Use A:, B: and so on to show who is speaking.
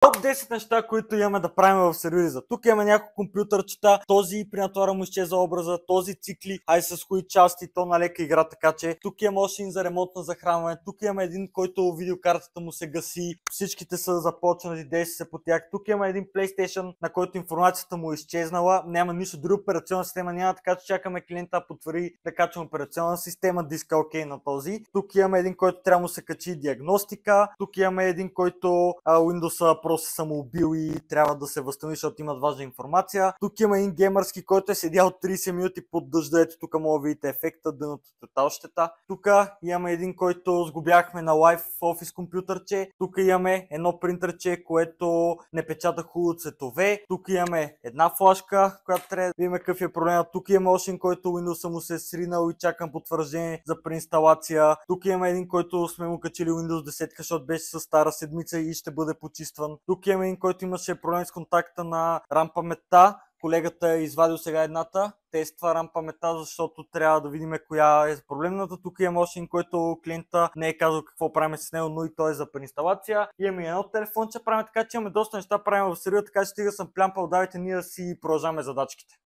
A: Топ 10 неща, които имаме да правим в сервиза. Тук имаме няколко компютърчета, този при натвора му изчезва образа, този цикли, ай с кои части, то на лека игра, така че тук имаме още един за ремонт на захранване, тук имаме един, който видеокартата му се гаси, всичките са започнати, действия се по тях, тук имаме един PlayStation, на който информацията му е изчезнала, няма нищо, друга операционна система няма, така че чакаме клиента потвори да качваме операционна система, диска окей на този. Тук имаме един, който трябва да му се качи диагностика, тук имаме един, който Windows просто се самоубил и трябва да се възстанови, защото имат важна информация. Тук има един геймърски, който е седял 30 минути под дъжда, ето тук мога да видите ефекта, дъното тотал щета. Тук имаме един, който сгубяхме на лайв офис компютърче. Тук имаме едно принтърче, което не печата хубаво цветове. Тук имаме една флашка, която трябва да видим какъв е проблема. Тук имаме още един, който Windows му се е сринал и чакам потвърждение за преинсталация. Тук имаме един, който сме му качили Windows 10, защото беше с стара седмица и ще бъде почистван. Тук имаме един, който имаше проблем с контакта на RAM паметта. Колегата е извадил сега едната, тества RAM паметта, защото трябва да видим коя е проблемната. Тук имаме още един, който клиента не е казал какво правим с него, но и той е за преинсталация. Имаме едно телефонче, правим така, че имаме доста неща правим в сервера, така че стига съм плямпал, давайте ние да си продължаваме задачките.